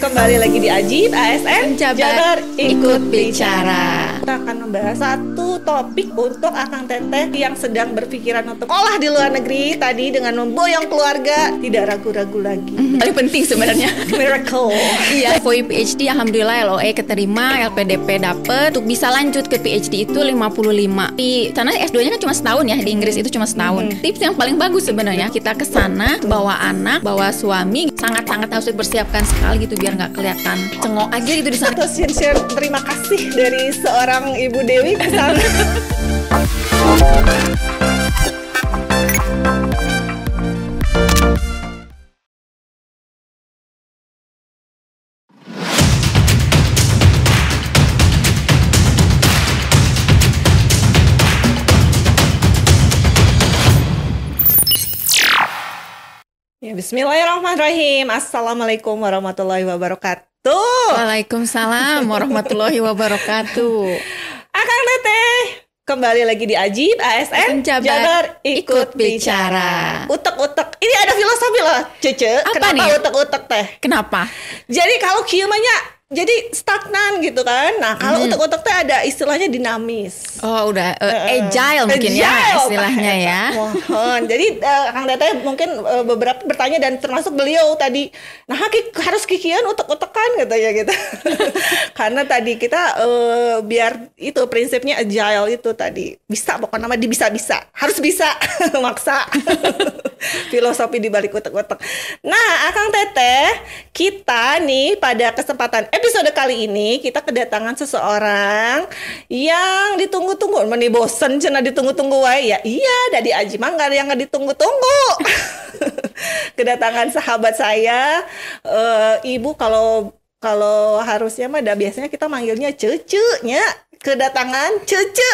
Kembali lagi di Ajib ASN Jabar ikut bicara. Kita akan membahas satu topik untuk Akang Teteh yang sedang berpikiran untuk sekolah di luar negeri. Tadi dengan memboyong keluarga, tidak ragu-ragu lagi. Paling penting sebenarnya. Miracle. Iya, FOI PhD alhamdulillah LOE keterima, LPDP dapet. Untuk bisa lanjut ke PhD itu 55. Di sana S2-nya kan cuma setahun ya, di Inggris itu cuma setahun. Tips yang paling bagus sebenarnya kita ke sana bawa anak, bawa suami, sangat-sangat harus dipersiapkan sekali gitu biar nggak kelihatan cengok aja gitu di sana. Terus share terima kasih dari seorang Ibu Dewi ke sana. Ya, bismillahirrahmanirrahim. Assalamualaikum warahmatullahi wabarakatuh. Waalaikumsalam warahmatullahi wabarakatuh. Akang Teteh kembali lagi di Ajib ASN Jabar ikut bicara. Utek-utek. Ini ada filosofi loh, Cece. Apa Kenapa nih? utek-utek teh? Kenapa? Jadi kalau kieumannya jadi stagnan gitu kan. Nah, kalau utek-utek teh ada istilahnya dinamis. Oh udah agile mungkin ya istilahnya ya. Mohon. Jadi Kang Teteh mungkin beberapa bertanya dan termasuk beliau tadi. Nah, harus kikian utek-utekan katanya gitu. Karena tadi kita biar itu prinsipnya agile itu tadi. Bisa pokoknya nama bisa-bisa. Harus bisa maksa. Filosofi di balik utek-utek. Nah, Akang Teteh, kita nih pada kesempatan episode kali ini kita kedatangan seseorang yang ditunggu-tunggu. Meni bosen cenah ditunggu-tunggu wae ya. Iya, dari Aji Manggar yang nggak ditunggu-tunggu. Kedatangan sahabat saya, Ibu kalau harusnya mah biasanya kita manggilnya Cece-nya. Kedatangan Cece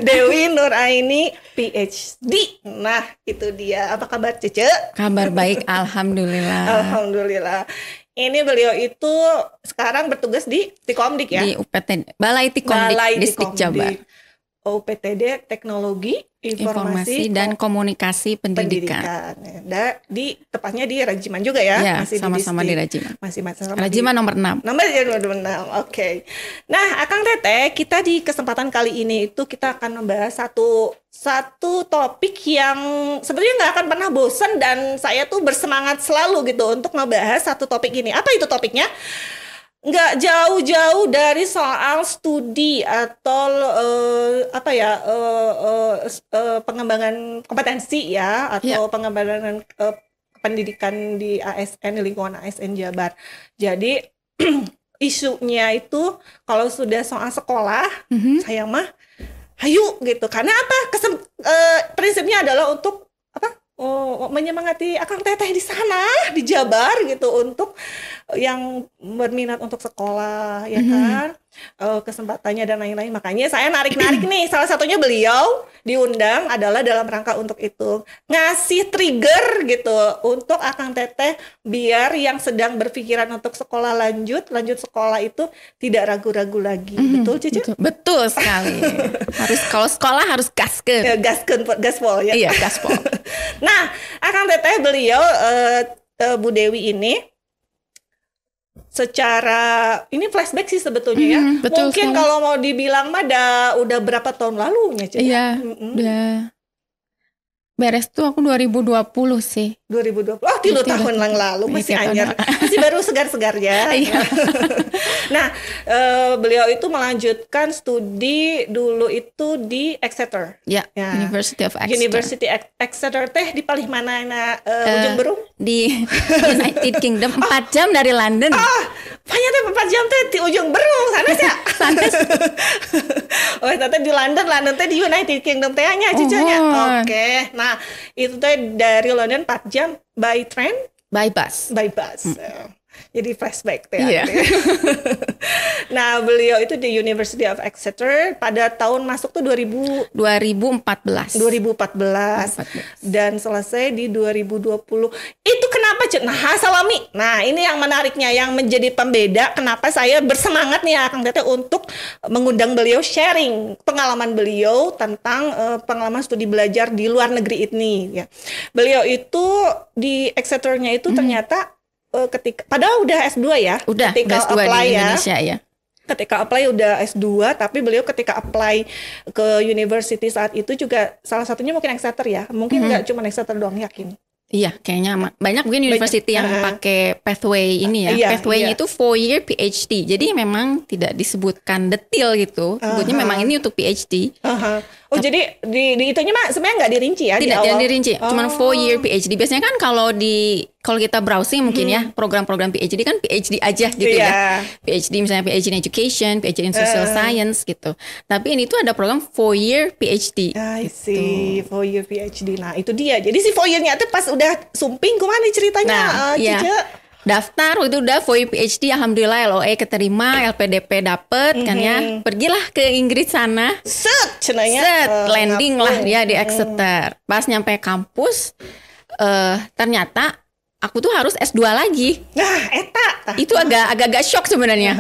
Dewi Nuraini PhD. Nah, itu dia. Apa kabar Cece? Kabar baik, alhamdulillah. Alhamdulillah. Ini beliau itu sekarang bertugas di Tikomdik ya? Di UPT Balai Tikomdik Distrik Jabar. UPTD Teknologi Informasi dan Komunikasi Pendidikan. Tepatnya di Rajiman juga ya? Ya, masih sama-sama di Rajiman. Masih Rajiman nomor 6. Nomor 6, oke. Nah, Akang Teteh, kita di kesempatan kali ini itu kita akan membahas satu topik yang sebenarnya nggak akan pernah bosan dan saya tuh bersemangat selalu gitu untuk ngebahas satu topik ini. Apa itu topiknya? Nggak jauh-jauh dari soal studi atau pengembangan kompetensi ya atau pengembangan pendidikan di ASN, di lingkungan ASN Jabar. Jadi isunya itu kalau sudah soal sekolah, saya mah hayu gitu. Karena apa? Prinsipnya adalah untuk menyemangati Akang Teteh di sana di Jabar gitu untuk yang berminat untuk sekolah ya kan, kesempatannya dan lain-lain. Makanya saya narik-narik nih, salah satunya beliau diundang adalah dalam rangka untuk itu ngasih trigger gitu untuk Akang Teteh biar yang sedang berpikiran untuk sekolah lanjut sekolah itu tidak ragu-ragu lagi. Betul Cici? Betul sekali. Harus kalau sekolah harus gaskeun. Gaspol ya. Iya, gaspol. Nah, Akang Teteh beliau Bu Dewi ini secara ini flashback sih sebetulnya ya. Betul mungkin sekali. kalau mau dibilang mah udah berapa tahun lalunya Cik? Iya, udah beres tuh aku 2020 sih. 2020. Oh, 3 tahun yang lalu masih anyar. Masih baru segar-segar ya. Iya. Nah, beliau itu melanjutkan studi dulu itu di Exeter. Ya, University of Exeter. University Exeter teh di paling mana ujung berung? Di United Kingdom, 4 jam dari London. Banyak teh 4 jam teh di ujung berung sana sih. Santai. Oh, teh di London teh di United Kingdom teh nya cicanya. Oke. Nah, itu teh dari London 4 jam by train, by bus. Jadi flashback teh. Iya. Nah, beliau itu di University of Exeter pada tahun masuk tuh 2014. Dan selesai di 2020. Itu kenapa, Cuk? Nah, Salami. Nah, ini yang menariknya, yang menjadi pembeda kenapa saya bersemangat nih Akang Teteh untuk mengundang beliau sharing pengalaman beliau tentang pengalaman studi belajar di luar negeri ini ya. Beliau itu di Exeter-nya itu ternyata ketika padahal udah S2 ya. Udah ketika S2 apply di ya. Indonesia ya. Ketika apply udah S2, tapi beliau ketika apply ke university saat itu juga salah satunya mungkin Exeter ya. Mungkin nggak cuma Exeter doang, yakin. Iya, kayaknya banyak mungkin university yang pakai pathway ini ya. Iya, Pathway-nya itu 4-year PhD. Jadi memang tidak disebutkan detail gitu. Sebutnya memang ini untuk PhD. Oh, jadi di itunya mah sebenarnya nggak dirinci ya di Tidak, awal. jangan dirinci. Cuman 4-year PhD. Biasanya kan kalau kita browsing mungkin ya program-program PhD kan PhD aja gitu ya. PhD misalnya PhD in Education, PhD in Social Science gitu. Tapi ini tuh ada program 4-year PhD. I see, 4-year PhD. Nah, itu dia. Jadi si 4-year-nya tuh pas udah sumping kemana ceritanya? Iya. Daftar itu udah 4-year PhD, alhamdulillah LOE keterima, LPDP dapet kan ya. Pergilah ke Inggris sana. Set, landing lah dia di Exeter. Pas nyampe kampus, ternyata aku tuh harus S2 lagi. Nah, eta. Itu agak shock sebenarnya.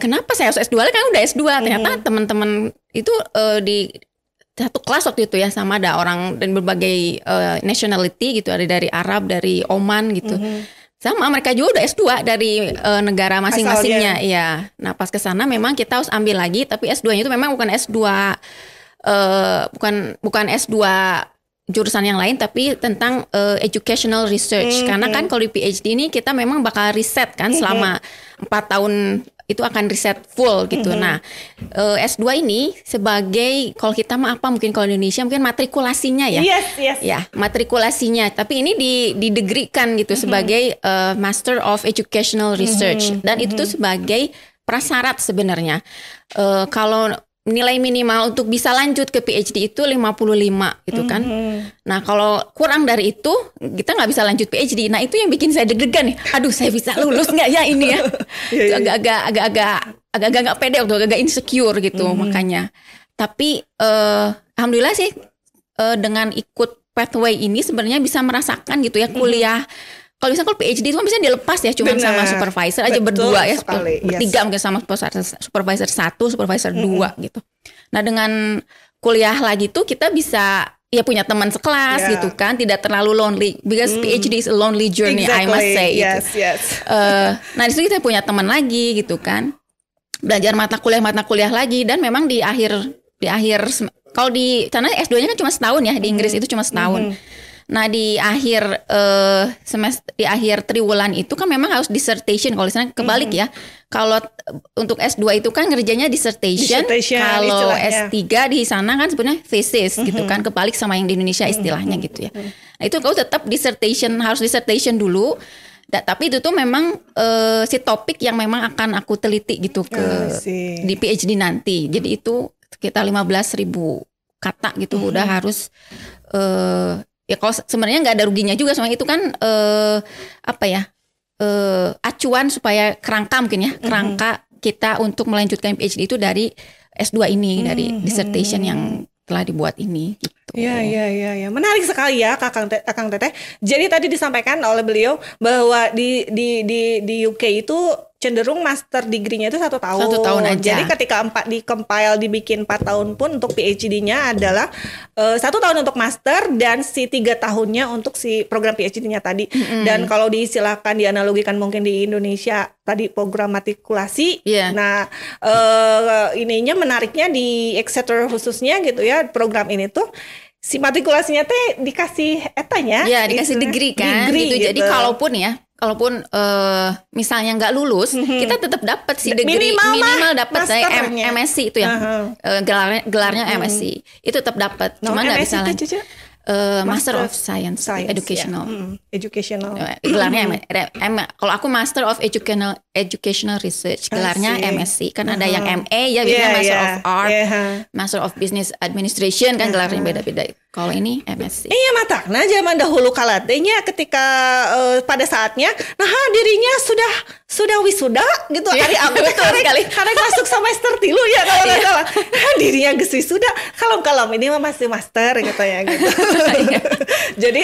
Kenapa saya harus S2 lagi? Kan udah S2. Ternyata teman-teman itu di satu kelas waktu itu ya, sama ada orang dan berbagai nationality gitu, ada dari Arab, dari Oman gitu. Sama mereka juga udah S2 dari negara masing-masingnya ya. Nah, pas ke sana memang kita harus ambil lagi, tapi S2-nya itu memang bukan S2 bukan S2 jurusan yang lain, tapi tentang educational research. Karena kan kalau di PhD ini kita memang bakal riset kan selama 4 tahun itu akan riset full gitu. Nah, S2 ini sebagai, kalau kita mah apa, mungkin kalau Indonesia mungkin matrikulasinya ya. Yes. Ya, matrikulasinya. Tapi ini didegrikan gitu sebagai Master of Educational Research. Dan itu tuh sebagai prasyarat sebenarnya. Kalau nilai minimal untuk bisa lanjut ke PhD itu 55 gitu kan. Nah, kalau kurang dari itu kita nggak bisa lanjut PhD. Nah, itu yang bikin saya deg-degan nih. Aduh, saya bisa lulus nggak ya ini ya? Agak nggak pede, agak insecure gitu makanya. Tapi alhamdulillah sih dengan ikut pathway ini sebenarnya bisa merasakan gitu ya kuliah. Kalau misalnya PhD itu kan biasanya dilepas ya, cuma sama supervisor aja berdua ya, bertiga mungkin sama supervisor 1, supervisor 2 gitu. Nah, dengan kuliah lagi tuh kita bisa ya punya teman sekelas gitu kan, tidak terlalu lonely, because PhD is a lonely journey, I must say. Nah, di situ kita punya teman lagi gitu kan, belajar mata kuliah lagi, dan memang di akhir kalau di sana S2-nya kan cuma setahun ya, di Inggris itu cuma setahun. Nah, di akhir di akhir triwulan itu kan memang harus dissertation. Kalau di sana kebalik ya. Kalau untuk S2 itu kan ngerjanya dissertation kalau S3 di sana kan sebenarnya thesis gitu kan, kebalik sama yang di Indonesia istilahnya gitu ya. Nah, itu kau tetap harus dissertation dulu. Tapi itu tuh memang si topik yang memang akan aku teliti gitu di PhD nanti. Jadi itu sekitar 15.000 kata gitu udah harus ya, kalau sebenarnya nggak ada ruginya juga sama itu kan acuan supaya kerangka mungkin ya, kerangka kita untuk melanjutkan PhD itu dari S2 ini, dari dissertation yang telah dibuat ini gitu. Iya. Menarik sekali ya Kakang Teteh. Jadi tadi disampaikan oleh beliau bahwa di UK itu cenderung master degree-nya itu 1 tahun. 1 tahun aja. Jadi ketika dibikin 4 tahun pun untuk PhD-nya adalah 1 tahun untuk master dan si 3 tahunnya untuk si program PhD-nya tadi. Dan kalau diistilahkan, dianalogikan mungkin di Indonesia tadi program matrikulasi. Nah, ininya menariknya di Exeter khususnya gitu ya, program ini tuh si matrikulasinya teh dikasih etanya. Ya, dikasih degree kan. Gitu. Jadi kalaupun misalnya nggak lulus, kita tetap dapat si degree minimal dapat saya MSc itu ya. Gelarnya MSc. Itu tetap dapat. Cuma nggak bisa lanjut. Master of Science Educational. Educational. Gelarnya kalau aku Master of Educational Research, gelarnya MSc. Kan ada yang MA ya, biasanya Master of Art, Master of Business Administration kan gelarnya beda-beda. Kalau ini MSc. Iya, matakna zaman dahulu kalatenya ketika pada saatnya dirinya sudah wisuda gitu hari aku betul sekali. karena masuk semester 3 ya kalau nggak salah. Dirinya geus wisuda, kalau ini mah masih master gitu ya gitu. Jadi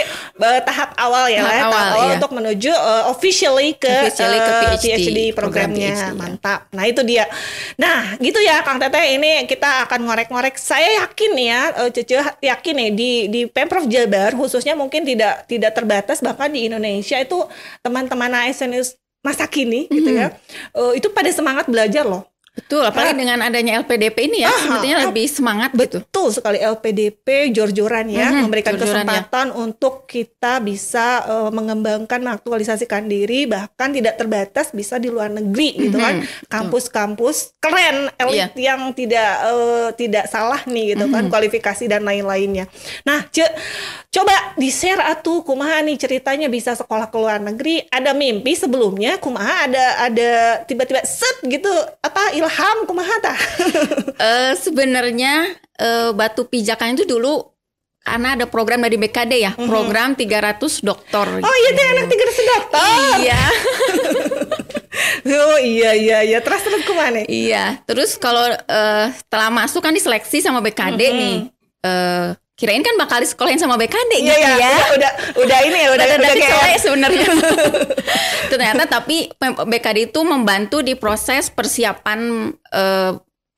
tahap awal ya, tahap awal untuk menuju officially ke PhD programnya. Mantap. Nah, itu dia. Nah, gitu ya Kang Teteh, ini kita akan ngorek-ngorek. Saya yakin nih ya, Cece yakin nih di Pemprov Jabar khususnya mungkin tidak terbatas, bahkan di Indonesia itu teman-teman ASN masa kini gitu ya, itu pada semangat belajar loh. Betul, apalagi dengan adanya LPDP ini ya, sebetulnya lebih semangat gitu. Betul sekali, LPDP jor-joran ya, memberikan kesempatan untuk kita bisa mengembangkan, mengaktualisasikan diri, bahkan tidak terbatas bisa di luar negeri gitu kan. Kampus-kampus keren, elit yang tidak salah nih gitu kan, kualifikasi dan lain-lainnya. Nah, coba di-share atuh kumaha nih ceritanya bisa sekolah ke luar negeri. Ada mimpi sebelumnya kumaha, ada tiba-tiba set gitu ilham kumaha tah? Sebenarnya batu pijakan itu dulu karena ada program dari BKD ya, program 300 dokter. Oh iya, teh anak 300 dokter. Iya. Oh iya. Terus kemana? Iya. Terus kalau setelah masuk kan diseleksi sama BKD nih. Kirain kan bakal disekolahin sama BKD gitu ya. Udah ini ya, udah kayak sebenarnya. Ternyata tapi BKD itu membantu di proses persiapan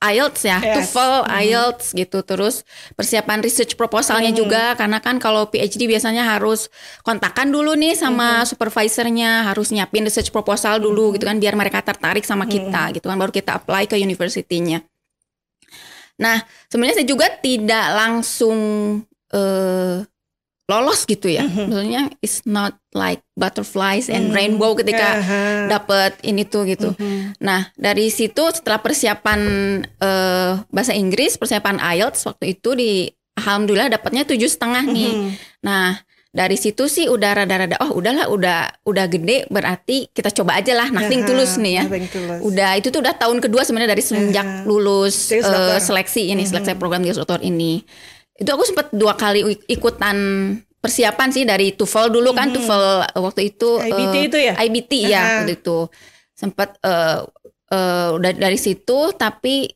IELTS ya, TOEFL, IELTS gitu. Terus persiapan research proposalnya juga, karena kan kalau PhD biasanya harus kontakan dulu nih sama supervisornya, harus nyiapin research proposal dulu gitu kan, biar mereka tertarik sama kita gitu kan, baru kita apply ke university-nya. Nah, sebenarnya saya juga tidak langsung lolos gitu ya. Maksudnya it's not like butterflies and rainbow ketika dapat ini tuh gitu. Nah, dari situ setelah persiapan bahasa Inggris, persiapan IELTS waktu itu alhamdulillah dapatnya 7,5 nih. Nah, dari situ sih udah rada-rada udahlah udah gede, berarti kita coba aja lah, nothing tulus nih ya. Udah itu tuh udah tahun kedua sebenarnya dari semenjak lulus seleksi program dokter ini. Itu aku sempat 2 kali ikutan persiapan sih, dari TOEFL dulu kan, TOEFL waktu itu IBT itu ya? IBT ya waktu itu. Sempat udah dari situ, tapi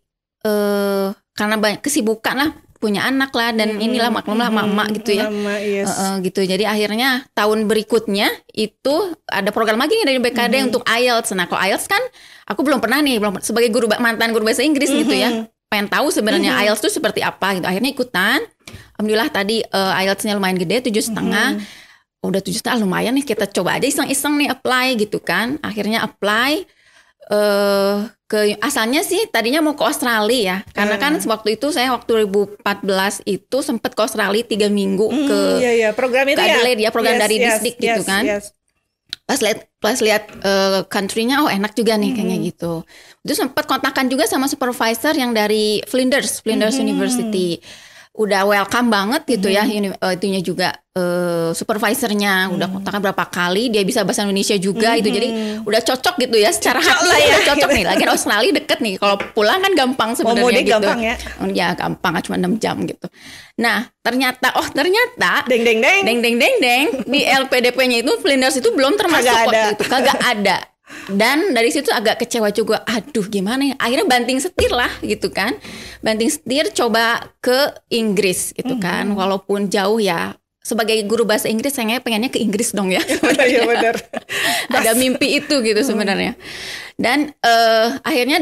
karena banyak kesibukan lah, punya anak lah dan inilah maklumlah mak-mak gitu ya. Gitu. Jadi akhirnya tahun berikutnya itu ada program lagi nih dari BKD untuk IELTS. Nah, kalau IELTS kan aku belum pernah nih, sebagai mantan guru bahasa Inggris gitu ya. Pengen tahu sebenarnya IELTS itu seperti apa gitu. Akhirnya ikutan. Alhamdulillah tadi IELTS-nya lumayan gede, 7,5. Udah 7,5 lumayan nih, kita coba aja iseng-iseng nih apply gitu kan. Akhirnya apply asalnya sih tadinya mau ke Australia ya, karena kan waktu itu saya waktu 2014 itu sempat ke Australia 3 minggu ke program itu Adelaide ya, program dari Disdik gitu kan. Pas lihat country-nya enak juga nih kayaknya gitu. Itu sempat kontakkan juga sama supervisor yang dari Flinders University. Udah welcome banget gitu ya, itunya juga supervisornya udah kontakkan berapa kali, dia bisa bahasa Indonesia juga itu, jadi udah cocok gitu ya secara hati ya, cocok nih. Lagi Australia deket nih, kalau pulang kan gampang sebenarnya gitu. Gampang ya? Ya gampang, cuma 6 jam gitu. Nah ternyata deng di LPDP-nya itu Flinders itu belum termasuk waktu itu, kagak ada. Dan dari situ agak kecewa juga, aduh gimana ya, akhirnya banting setir lah gitu kan, coba ke Inggris gitu kan, walaupun jauh ya. Sebagai guru bahasa Inggris saya pengennya ke Inggris dong ya. Benar. Ada mimpi itu gitu sebenarnya. Dan akhirnya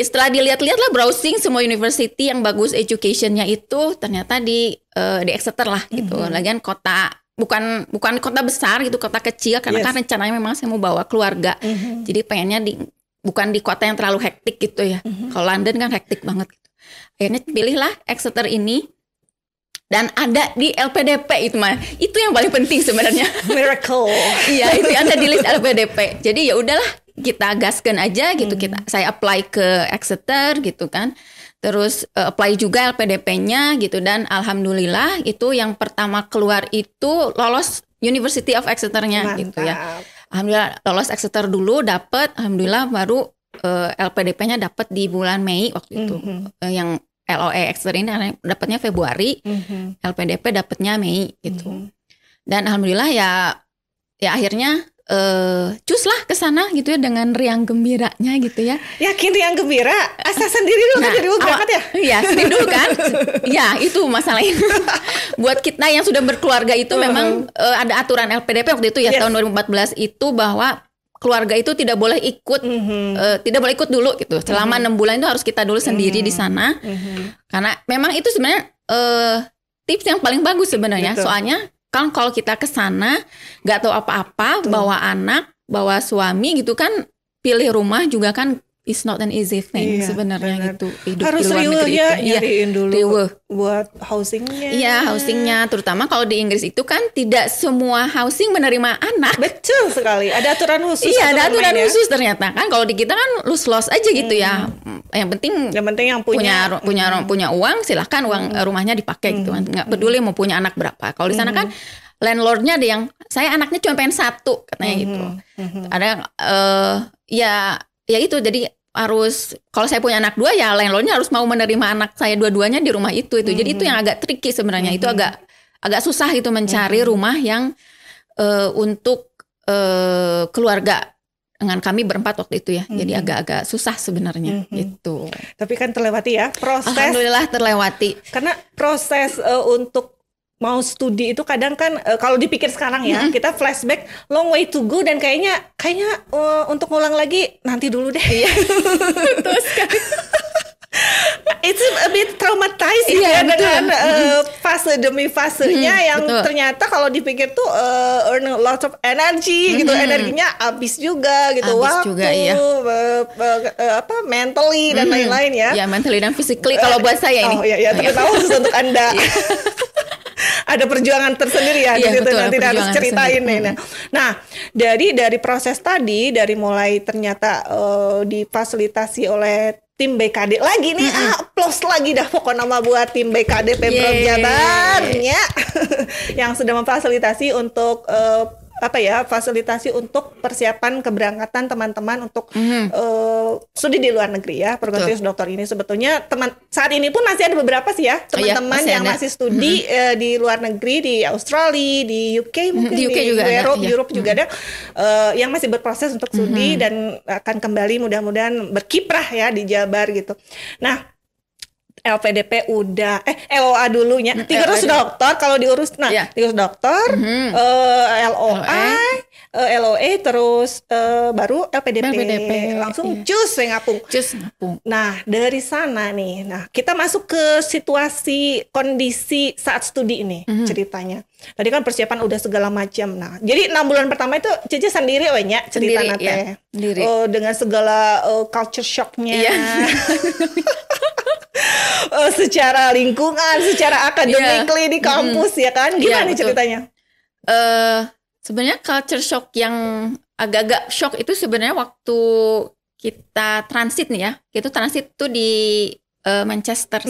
setelah dilihat-lihat lah, browsing semua university yang bagus education-nya itu, ternyata di Exeter lah gitu. Lagian kota bukan kota besar gitu, kota kecil, karena kan rencananya memang saya mau bawa keluarga. Jadi pengennya bukan di kota yang terlalu hektik gitu ya. Kalau London kan hektik banget gitu. Akhirnya pilihlah Exeter ini. Dan ada di LPDP itu yang paling penting sebenarnya. Miracle. Iya, itu ada di list LPDP. Jadi ya udahlah, kita gaskan aja gitu. Saya apply ke Exeter gitu kan. Terus apply juga LPDP-nya gitu, dan alhamdulillah itu yang pertama keluar itu lolos University of Exeter-nya gitu ya. Alhamdulillah lolos Exeter dulu, dapat, alhamdulillah baru LPDP-nya dapat di bulan Mei waktu itu. Yang LOE Exeter ini dapatnya Februari, LPDP dapatnya Mei gitu. Dan alhamdulillah ya akhirnya cus lah ke sana gitu ya dengan riang gembiranya gitu ya. Yakin yang gembira? Asa sendiri dulu kan jadi berangkat ya? Iya, sendiri dulu kan. Ya, itu masalahnya. Buat kita yang sudah berkeluarga itu memang ada aturan LPDP waktu itu ya, tahun 2014 itu bahwa keluarga itu tidak boleh ikut tidak boleh ikut dulu gitu. Selama 6 bulan itu harus kita dulu sendiri di sana. Karena memang itu sebenarnya tips yang paling bagus sebenarnya. Betul. Soalnya kan kalau kita ke sana nggak tahu apa-apa, bawa anak, bawa suami gitu kan, pilih rumah juga kan is not an easy thing sebenarnya gitu. Hidup harus di luar negeri ya, itu. nyariin dulu riweuh. buat housingnya. Iya, housingnya, terutama kalau di Inggris itu kan tidak semua housing menerima anak. Betul sekali. Ada aturan khusus. Iya, ada aturan khusus ternyata kan. Kalau di kita kan los aja gitu ya. Yang penting yang punya uang, silahkan uang rumahnya dipakai gitu kan. Nggak peduli mau punya anak berapa. Kalau di sana kan landlordnya ada yang saya anaknya cuma pengen 1 katanya gitu. Ada yang ya itu jadi harus kalau saya punya anak 2 ya landlordnya harus mau menerima anak saya dua-duanya di rumah itu. Jadi itu yang agak tricky sebenarnya. Itu agak susah gitu mencari rumah yang untuk keluarga. Dengan kami berempat waktu itu ya, jadi agak-agak susah sebenarnya gitu. Tapi kan terlewati ya proses. Alhamdulillah terlewati. Karena proses untuk mau studi itu kadang kan kalau dipikir sekarang ya, kita flashback long way to go dan kayaknya untuk ngulang lagi nanti dulu deh. Betul sekali. It's a bit traumatized ya dengan fase demi fasenya yang ternyata kalau dipikir tuh earn a lot of energy gitu, energinya habis juga gitu, waktu juga, mentally dan lain-lain ya. Ya mentally dan physically kalau buat saya ini. Oh iya terutama khusus untuk Anda. Ada perjuangan tersendiri ya, di situ nanti harus ceritain nih. Nah, dari proses tadi, dari mulai ternyata difasilitasi oleh tim BKD lagi nih, plus lagi dah pokoknya nama buat tim BKD Pemprov Jabar ya, yang sudah memfasilitasi untuk fasilitasi untuk persiapan keberangkatan teman-teman untuk studi di luar negeri ya, perguruan tinggi dokter ini. Sebetulnya saat ini pun masih ada beberapa sih ya teman-teman yang masih studi di luar negeri, di Australia, di UK mungkin, di UK juga Europe juga ada yang masih berproses untuk studi dan akan kembali mudah-mudahan berkiprah ya di Jabar gitu. Nah, LPDP udah LOA dulunya 300 dokter kalau diurus 300 dokter LOA terus baru LPDP. Langsung cus ngapung. Nah, dari sana nih. Nah, kita masuk ke situasi kondisi saat studi ini ceritanya. Tadi kan persiapan udah segala macam. Nah, jadi 6 bulan pertama itu Cece sendiri cerita nate. Dengan segala culture shocknya. Secara lingkungan, secara akademikly di kampus ya kan, gimana ceritanya? Sebenarnya culture shock yang agak-agak shock itu sebenarnya waktu kita transit nih ya, itu transit tuh di Manchester.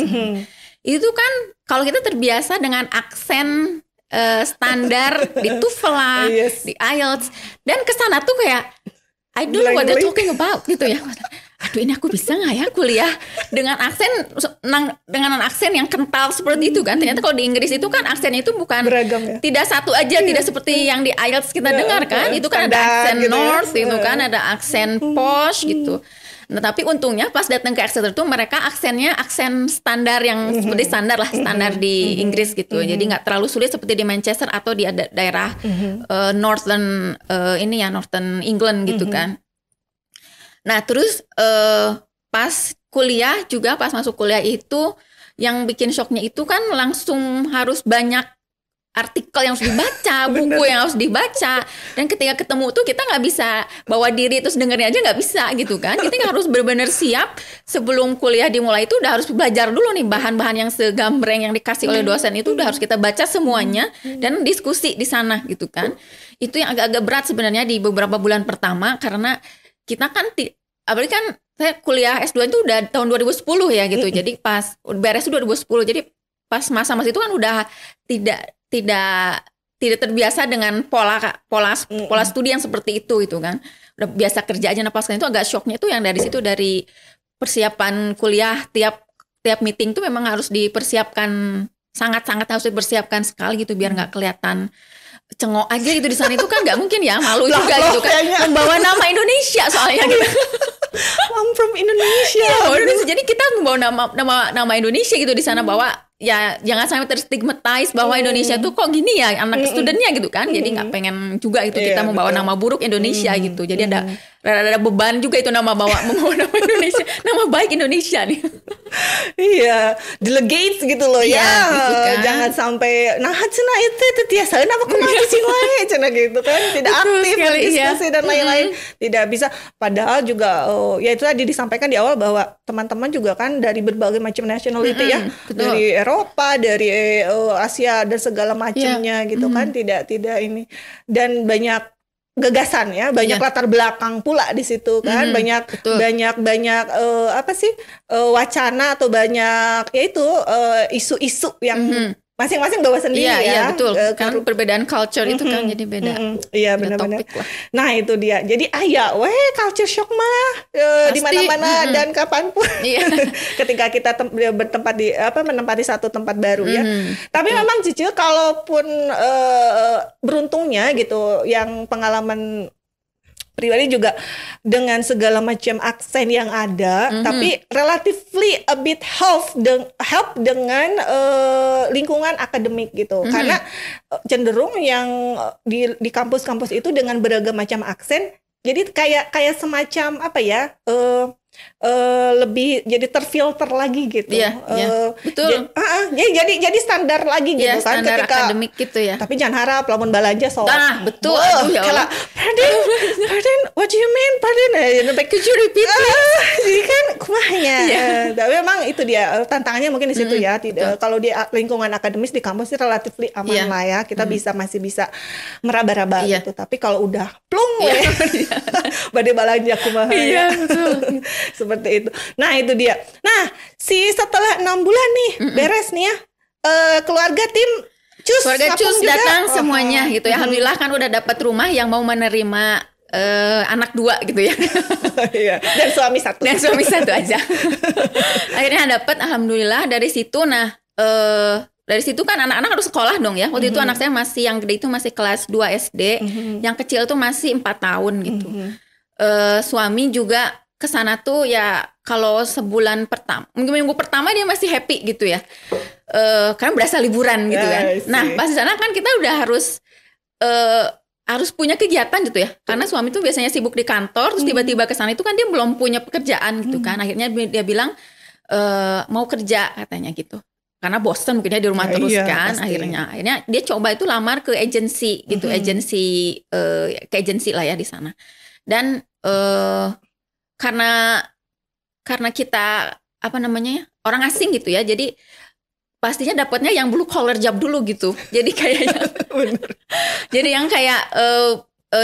Itu kan kalau kita terbiasa dengan aksen standar di TOEFL lah, di IELTS, dan kesana tuh kayak I don't know what they're talking about gitu ya. Aduh, ini aku bisa nggak ya kuliah dengan aksen yang kental seperti itu kan? Ternyata kalau di Inggris itu kan aksennya itu bukan beragam ya? Tidak satu aja, tidak seperti yang di IELTS kita dengar kan? Itu kan ada aksen gitu North, itu kan ada aksen posh gitu. Nah, tapi untungnya pas datang ke Exeter tuh mereka aksennya aksen standar yang seperti standar standar di Inggris gitu. Jadi nggak terlalu sulit seperti di Manchester atau di daerah Northern Northern England gitu kan. Nah, terus pas kuliah juga, pas masuk kuliah itu yang bikin shocknya itu kan langsung harus banyak artikel yang harus dibaca, buku yang harus dibaca, dan ketika ketemu tuh kita nggak bisa bawa diri terus dengerin aja, nggak bisa gitu kan. Kita harus benar-benar siap sebelum kuliah dimulai itu udah harus belajar dulu nih bahan-bahan yang segambreng yang dikasih oleh dosen itu udah harus kita baca semuanya dan diskusi di sana gitu kan. Itu yang agak-agak berat sebenarnya di beberapa bulan pertama karena kita kan apalagi kan saya kuliah S2 itu udah tahun 2010 ya gitu. Jadi pas beres itu 2010. Jadi pas masa-masa itu kan udah tidak terbiasa dengan pola studi yang seperti itu kan. Udah biasa kerja aja, nah pas itu agak shocknya itu yang dari situ, dari persiapan kuliah, tiap meeting tuh memang harus dipersiapkan, sangat-sangat harus dipersiapkan sekali gitu biar nggak kelihatan cengok aja gitu di sana itu kan nggak mungkin ya, malu juga gitu kan, kayaknya. membawa nama Indonesia soalnya gitu. I'm from Indonesia. Indonesia. Jadi kita membawa nama Indonesia gitu di sana, bahwa ya jangan sampai terstigmatize bahwa Indonesia tuh kok gini ya anak studentnya gitu kan. Jadi nggak pengen juga itu kita membawa nama buruk Indonesia gitu. Jadi ada beban juga itu membawa nama Indonesia, nama baik Indonesia nih. Iya, delegates gitu loh ya. Gitu kan. Jangan sampai nah cina itu tiasa apa kemana sih wae cina gitu kan, tidak aktif diskusi dan lain-lain. Tidak bisa, padahal juga ya itu tadi disampaikan di awal bahwa teman-teman juga kan dari berbagai macam nationality ya. Betul. Dari Eropa, dari Asia dan segala macamnya gitu kan, tidak ini, dan banyak gagasan ya, banyak latar belakang pula di situ kan, banyak apa sih wacana atau banyak yaitu isu-isu yang masing-masing bawa sendiri ya. Iya betul. Kan perbedaan culture itu kan jadi beda. Iya benar-benar. Nah itu dia. Jadi culture shock mah di mana-mana dan kapanpun. Ketika kita bertempat di menempati satu tempat baru ya. Tapi memang Cici kalaupun beruntungnya gitu yang pengalaman pribadi juga dengan segala macam aksen yang ada, tapi relatively a bit help dengan lingkungan akademik gitu, karena cenderung yang di kampus-kampus itu dengan beragam macam aksen, jadi kayak semacam apa ya, lebih jadi terfilter lagi gitu. Betul. Jadi standar lagi gitu kan, standar ketika akademik gitu ya. Tapi jangan harap lamun balanja betul. Aduh ya Allah. Pardon, what do you mean? Pardon, could you repeat? Jadi kan kumahnya. Tapi memang itu dia tantangannya mungkin di situ ya. Tidak, kalau di lingkungan akademis di kampus itu relatively aman lah ya. Kita masih bisa meraba-raba gitu. Tapi kalau udah plung badai balanja kumaha. Betul. Seperti itu. Nah itu dia. Nah setelah 6 bulan nih beres nih ya, keluarga tim cus datang semuanya gitu ya. Alhamdulillah kan udah dapat rumah yang mau menerima anak 2 gitu ya. Dan suami satu aja. Akhirnya dapat, alhamdulillah. Dari situ dari situ kan anak-anak harus sekolah dong ya. Waktu itu anak saya masih, yang gede itu masih kelas 2 SD, yang kecil tuh masih 4 tahun gitu. Suami juga kesana tuh ya, kalau sebulan pertama, minggu pertama dia masih happy gitu ya, karena berasa liburan gitu kan. Nah pas di sana kan kita udah harus punya kegiatan gitu ya, karena suami tuh biasanya sibuk di kantor, terus tiba-tiba kesana itu kan dia belum punya pekerjaan gitu kan. Akhirnya dia bilang mau kerja katanya gitu, karena bosen mungkinnya di rumah terus kan. Pasti. Akhirnya dia coba itu lamar ke agensi gitu, ke agensi lah ya di sana. Dan karena kita orang asing gitu ya, jadi pastinya dapatnya yang blue collar job dulu gitu. Jadi kayaknya jadi yang kayak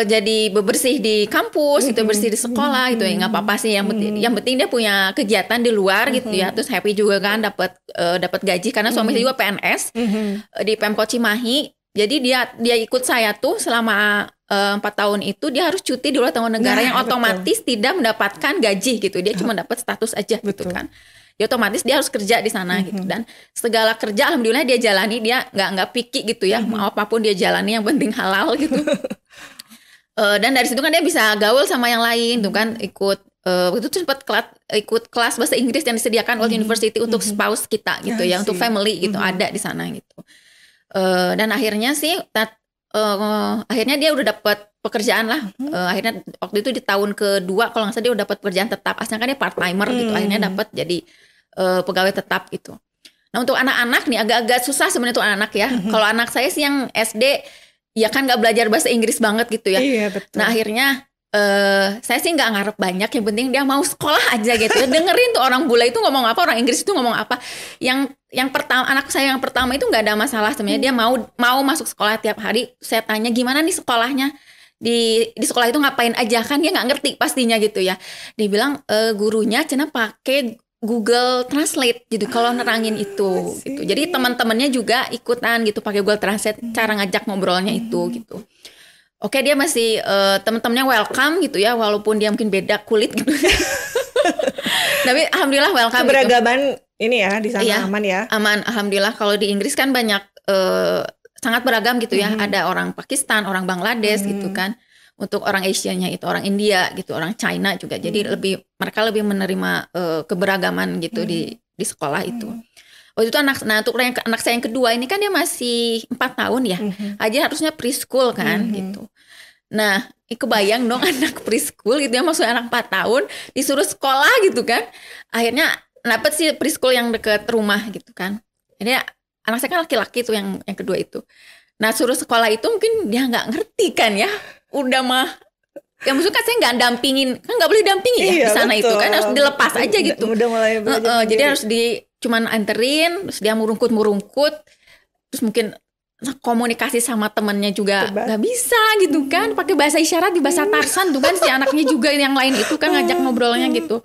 jadi bebersih di kampus gitu, bersih di sekolah gitu ya, nggak apa-apa sih, yang penting dia punya kegiatan di luar gitu ya. Terus happy juga kan dapat gaji, karena suami saya juga PNS di Pemkot Cimahi. Jadi dia ikut saya tuh selama 4 tahun itu, dia harus cuti di luar tanggungan negara yang otomatis tidak mendapatkan gaji gitu. Dia cuma dapat status aja gitu kan. Dia otomatis dia harus kerja di sana gitu. Dan segala kerja alhamdulillah dia jalani, dia nggak picky gitu ya. Mau apapun dia jalani, yang penting halal gitu. Dan dari situ kan dia bisa gaul sama yang lain tuh kan, ikut itu tuh sempat ikut kelas bahasa Inggris yang disediakan oleh university untuk spouse kita gitu ya, untuk family gitu, ada di sana gitu. Dan akhirnya sih akhirnya dia udah dapat pekerjaan lah. Akhirnya waktu itu di tahun kedua kalau nggak salah dia udah dapat pekerjaan tetap. Asalnya kan dia part timer gitu, akhirnya dapat jadi pegawai tetap gitu. Nah untuk anak-anak nih agak-agak susah sebenarnya untuk anak ya. Kalau anak saya sih yang SD ya kan nggak belajar bahasa Inggris banget gitu ya. Iya, betul. Nah akhirnya saya sih nggak ngarep banyak, yang penting dia mau sekolah aja gitu ya. Dengerin tuh orang bule itu ngomong apa, orang Inggris itu ngomong apa. Yang pertama, anak saya yang pertama itu nggak ada masalah sebenarnya. Dia mau masuk sekolah tiap hari. Saya tanya gimana nih sekolahnya, di sekolah itu ngapain aja, kan dia nggak ngerti pastinya gitu ya. Dia bilang gurunya cenah pakai Google Translate gitu kalau nerangin itu gitu. Jadi teman-temannya juga ikutan gitu pakai Google Translate cara ngajak ngobrolnya itu gitu. Oke, dia masih teman-temannya welcome gitu ya, walaupun dia mungkin beda kulit gitu. Tapi alhamdulillah welcome. Keberagaman gitu. Ini ya di sana aman ya. Aman, alhamdulillah. Kalau di Inggris kan banyak sangat beragam gitu ya. Ada orang Pakistan, orang Bangladesh gitu kan. Untuk orang Asianya itu orang India gitu, orang China juga. Jadi mereka lebih menerima keberagaman gitu di sekolah itu. Waktu itu untuk anak saya yang kedua ini kan dia masih 4 tahun ya. Aja harusnya preschool kan gitu. Nah, kebayang dong anak preschool gitu ya, maksudnya anak 4 tahun disuruh sekolah gitu kan. Akhirnya dapet sih preschool yang deket rumah gitu kan. Ini anak saya kan laki-laki tuh yang kedua itu. Nah, suruh sekolah itu mungkin dia nggak ngerti kan ya. Udah mah ya maksudnya saya nggak dampingin, kan nggak boleh dampingi ya di sana itu kan, harus dilepas aja gitu. Udah mulai jadi harus cuman anterin, terus dia murungkut, terus mungkin komunikasi sama temennya juga nggak bisa gitu kan, pakai bahasa isyarat di bahasa Tarsan tuh kan si anaknya juga yang lain itu kan ngajak ngobrolnya gitu.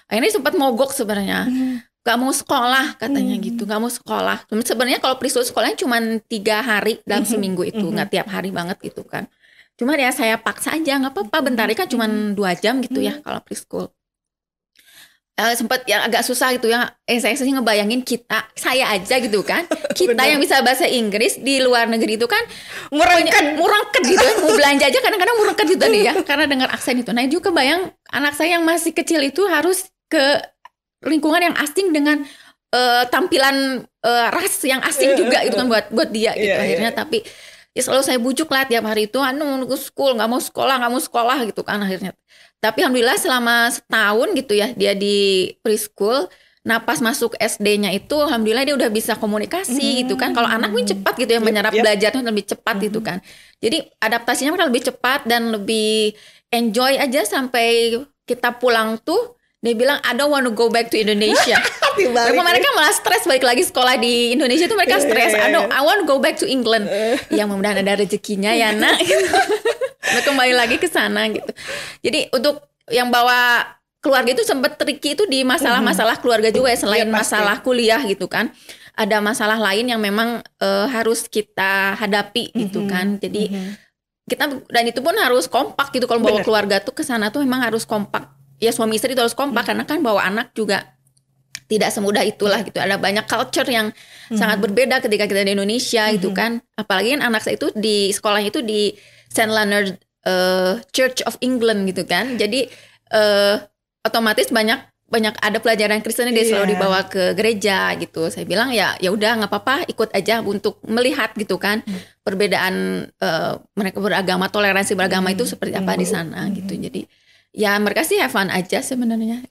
Akhirnya sempat mogok sebenarnya, nggak mau sekolah katanya gitu, nggak mau sekolah. Sebenarnya kalau preschool sekolahnya cuma 3 hari dalam seminggu itu, nggak tiap hari banget gitu kan. Cuma ya saya paksa aja, nggak apa-apa, bentar kan cuma 2 jam gitu ya kalau preschool. Sempat yang agak susah gitu ya. Saya sih ngebayangin saya aja gitu kan. Kita yang bisa bahasa Inggris di luar negeri itu kan murengket gitu kan. Mau belanja aja kadang-kadang murengket gitu tadi ya, karena dengar aksen itu. Nah, juga bayang anak saya yang masih kecil itu harus ke lingkungan yang asing dengan tampilan ras yang asing juga gitu kan buat dia gitu. Akhirnya tapi ya selalu saya bujuk lah tiap hari itu, nggak mau sekolah gitu kan akhirnya. Tapi alhamdulillah selama setahun gitu ya dia di preschool. Nah pas masuk SD-nya itu alhamdulillah dia udah bisa komunikasi gitu kan. Kalau anak pun cepat gitu ya menyerap belajarnya lebih cepat gitu kan. Jadi adaptasinya kan lebih cepat dan lebih enjoy aja sampai kita pulang tuh dia bilang I don't want to go back to Indonesia. Mereka malah stres balik lagi sekolah di Indonesia tuh mereka stres. I want to go back to England. Ya mudah-mudahan ada rezekinya ya nak. Kembali lagi ke sana gitu. Jadi untuk yang bawa keluarga itu sempat tricky itu di masalah-masalah keluarga juga ya, selain masalah kuliah gitu kan. Ada masalah lain yang memang harus kita hadapi gitu kan. Jadi kita dan itu pun harus kompak gitu kalau bawa keluarga tuh ke sana tuh memang harus kompak. Ya suami istri itu harus kompak karena kan bawa anak juga tidak semudah itulah gitu. Ada banyak culture yang sangat berbeda ketika kita di Indonesia gitu kan. Apalagi kan anak saya itu di sekolahnya itu di St. Leonard Church of England gitu kan. Jadi otomatis banyak ada pelajaran Kristen dia selalu dibawa ke gereja gitu. Saya bilang ya udah nggak apa-apa, ikut aja untuk melihat gitu kan perbedaan mereka beragama, toleransi beragama itu seperti apa di sana gitu. Jadi ya mereka sih have fun aja sebenarnya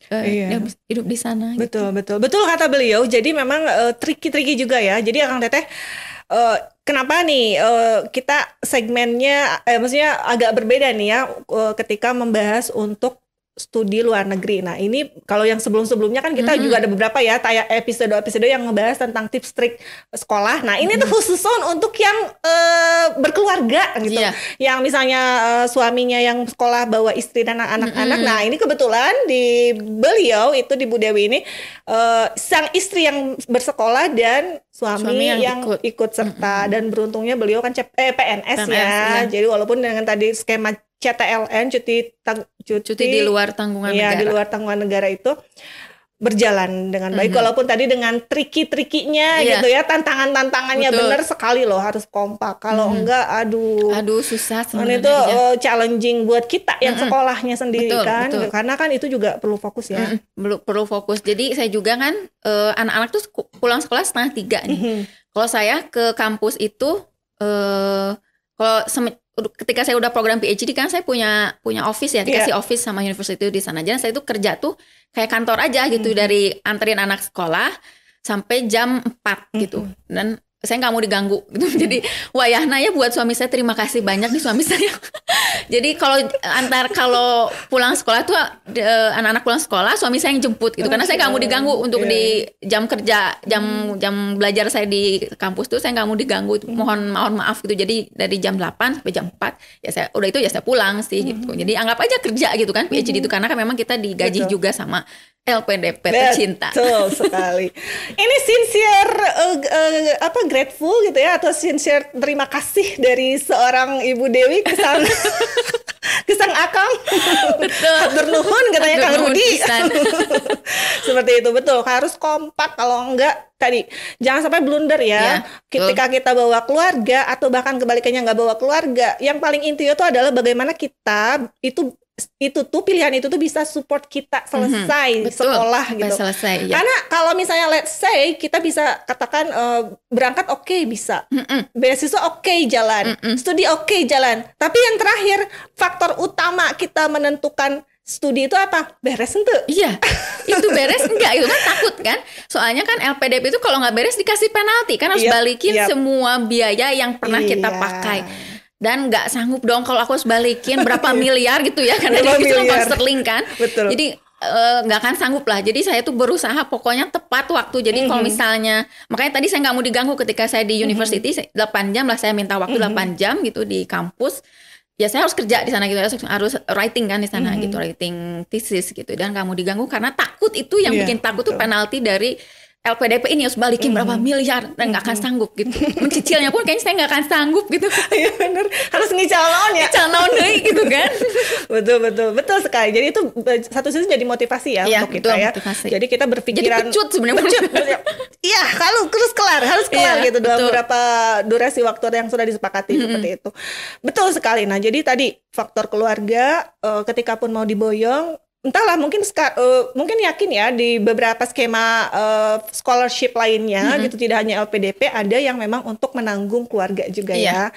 hidup di sana. Betul kata beliau. Jadi memang tricky juga ya. Jadi Akang Teteh kenapa nih kita segmennya maksudnya agak berbeda nih ya ketika membahas untuk studi luar negeri. Nah ini kalau yang sebelum-sebelumnya kan kita juga ada beberapa ya episode yang ngebahas tentang tips trik sekolah. Nah ini tuh khusus untuk yang berkeluarga gitu. Yang misalnya suaminya yang sekolah bawa istri dan anak-anak. Nah ini kebetulan di beliau itu di Bu Dewi ini sang istri yang bersekolah dan suami yang ikut serta. Dan beruntungnya beliau kan PNS ya. Jadi walaupun dengan tadi skema CTLN cuti di luar tanggungan negara. Di luar tanggungan negara itu berjalan dengan baik. Walaupun tadi dengan tricky-trikinya gitu ya, tantangannya benar sekali loh, harus kompak. Kalau enggak aduh susah sebenarnya. Itu challenging buat kita yang sekolahnya sendiri kan. Karena kan itu juga perlu fokus ya. Perlu fokus. Jadi saya juga kan anak-anak tuh pulang sekolah 2:30 nih. Kalau saya ke kampus itu ketika saya udah program PhD kan saya punya office ya, dikasih office sama university di sana. Jadi saya itu kerja tuh kayak kantor aja gitu, dari anterin anak sekolah sampai jam 4 gitu. Dan saya nggak mau diganggu gitu. Jadi wayahna ya buat suami saya, terima kasih banyak nih suami saya. Jadi kalau pulang sekolah tuh anak-anak pulang sekolah suami saya yang jemput gitu, karena saya nggak mau diganggu untuk di jam kerja, jam belajar saya di kampus tuh saya nggak mau diganggu. Mohon maaf gitu. Jadi dari jam 8 sampai jam 4 ya saya pulang sih gitu. Jadi anggap aja kerja gitu kan PhD itu, karena kan memang kita digaji juga sama LPDP tercinta. Betul sekali. Ini sincere grateful gitu ya, atau sincere terima kasih dari seorang Ibu Dewi ke sang Akang. Betul. Hatur nuhun katanya Kang Rudi. Seperti itu, betul. Harus kompak, kalau enggak tadi jangan sampai blunder ya. Ketika kita bawa keluarga atau bahkan kebalikannya nggak bawa keluarga, yang paling inti itu adalah bagaimana kita itu tuh pilihan itu tuh bisa support kita selesai sekolah gitu. Selesai, ya. Karena kalau misalnya let's say kita bisa katakan berangkat bisa, beasiswa jalan, studi jalan. Tapi yang terakhir faktor utama kita menentukan studi itu apa? Beres ente? Iya, itu beres enggak? Itu kan takut kan? Soalnya kan LPDP itu kalau nggak beres dikasih penalti kan, harus balikin semua biaya yang pernah kita pakai. Dan nggak sanggup dong kalau aku harus balikin berapa miliar gitu ya, karena itu pound sterling kan. Betul. Jadi nggak akan sanggup lah. Jadi saya tuh berusaha pokoknya tepat waktu. Jadi kalau misalnya, makanya tadi saya nggak mau diganggu ketika saya di university 8 jam lah, saya minta waktu 8 jam gitu di kampus. Ya saya harus kerja di sana gitu, harus writing kan di sana gitu, writing thesis gitu, dan nggak mau diganggu karena takut. Itu yang bikin takut tuh penalti dari LPDP ini, harus balikin berapa miliar dan nggak akan sanggup gitu. Mencicilnya pun kayaknya saya nggak akan sanggup gitu. Iya bener, harus ngical naon ya. Ngical naon deui gitu kan. Betul sekali. Jadi itu satu sisi jadi motivasi ya untuk kita ya. Motivasi. Jadi kita berpikiran. Jadi pecut sebenarnya. Iya, kalau harus kelar gitu dalam beberapa durasi waktu yang sudah disepakati seperti itu. Betul sekali. Nah, jadi tadi faktor keluarga ketika pun mau diboyong, entahlah, mungkin yakin ya di beberapa skema scholarship lainnya gitu, tidak hanya LPDP, ada yang memang untuk menanggung keluarga juga ya.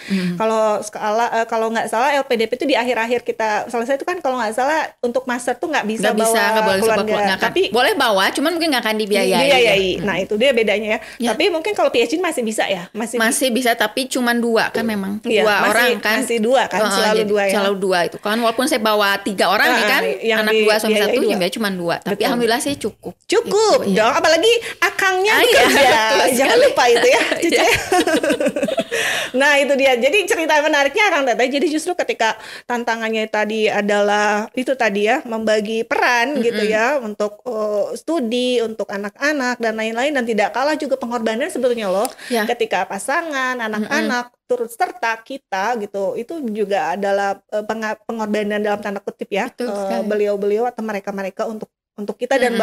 Kalau nggak salah LPDP itu di akhir-akhir kita selesai itu kan, kalau nggak salah untuk master tuh nggak bisa bawa keluarga. Tapi boleh bawa, cuman mungkin nggak akan dibiayai. Nah itu dia bedanya ya. Tapi mungkin kalau PhD masih bisa ya, masih bisa, tapi cuman 2 kan, memang 2 orang kan, masih 2 kan, selalu 2 ya. Selalu 2 itu kan, walaupun saya bawa 3 orang nih kan, anak 2 suami 1, ya cuma 2. Tapi alhamdulillah saya cukup gitu, dong, apalagi akangnya bekerja. Jangan lupa itu ya, Cici. Nah itu dia. Jadi cerita menariknya Kang Teteh, jadi justru ketika tantangannya tadi adalah itu tadi ya, membagi peran gitu ya, untuk studi, untuk anak-anak dan lain-lain, dan tidak kalah juga pengorbanan sebetulnya loh, ketika pasangan, anak-anak turut serta kita gitu, itu juga adalah pengorbanan dalam tanda kutip ya, beliau-beliau atau mereka-mereka untuk kita, dan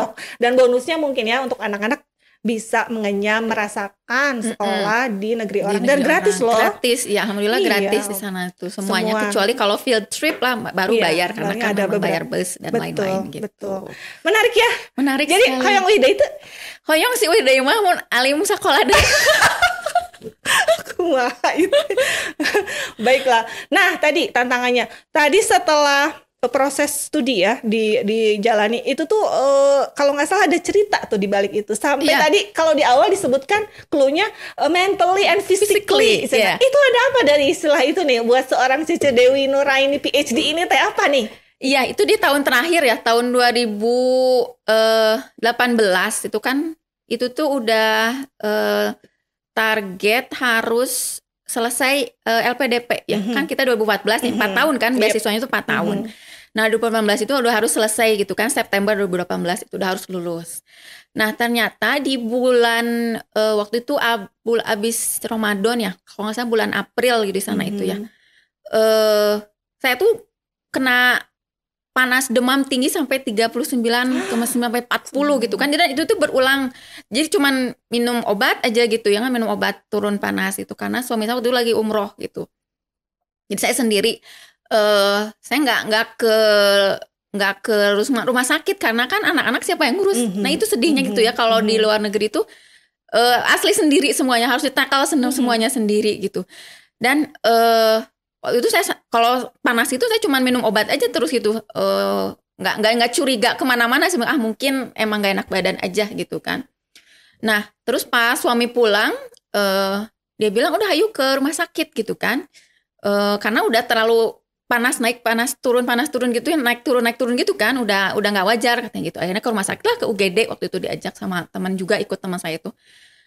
bonusnya mungkin ya untuk anak-anak bisa mengenyam, merasakan sekolah di negeri orang, dan gratis loh. Gratis, ya alhamdulillah gratis di sana tuh semuanya. Kecuali kalau field trip lah baru bayar, karena kan ada bayar bus dan lain-lain gitu. Betul. Menarik ya. Menarik. Jadi hoyong Wida itu, hoyong si Wida mah mun alim sakola deh. Kumaha itu. Baiklah. Nah, tadi tantangannya. Tadi setelah proses studi ya dijalani itu tuh kalau nggak salah ada cerita tuh di balik itu. Sampai tadi kalau di awal disebutkan clue-nya mentally and physically. Itu ada apa dari istilah itu nih buat seorang Cici Dewi Nuraini PhD ini teh apa nih? Iya, itu di tahun terakhir ya, tahun 2018 itu kan, itu tuh udah target harus selesai LPDP ya. Kan kita 2014 nih, 4 tahun kan, beasiswanya itu 4 tahun. Nah 2018 itu udah harus selesai gitu kan, September 2018 itu udah harus lulus. Nah ternyata di bulan waktu itu abis Ramadan ya, kalau nggak salah bulan April gitu di sana itu ya, saya tuh kena panas, demam tinggi sampai 39,9 sampai 40 gitu kan. Dan itu tuh berulang. Jadi cuman minum obat aja gitu ya kan, minum obat turun panas itu, karena suami saya waktu itu lagi umroh gitu. Jadi saya sendiri, saya nggak ke rumah sakit, karena kan anak-anak siapa yang ngurus. Nah itu sedihnya gitu ya, kalau di luar negeri tuh asli sendiri semuanya, harus ditakal semuanya sendiri gitu. Dan waktu itu saya kalau panas itu saya cuma minum obat aja terus gitu, nggak curiga kemana-mana sih, mungkin emang nggak enak badan aja gitu kan. Nah terus pas suami pulang, dia bilang udah ayo ke rumah sakit gitu kan, karena udah terlalu panas naik panas turun gitu ya, naik turun gitu kan, udah nggak wajar katanya gitu. Akhirnya ke rumah sakit lah, ke UGD waktu itu, diajak sama teman juga, ikut teman saya itu.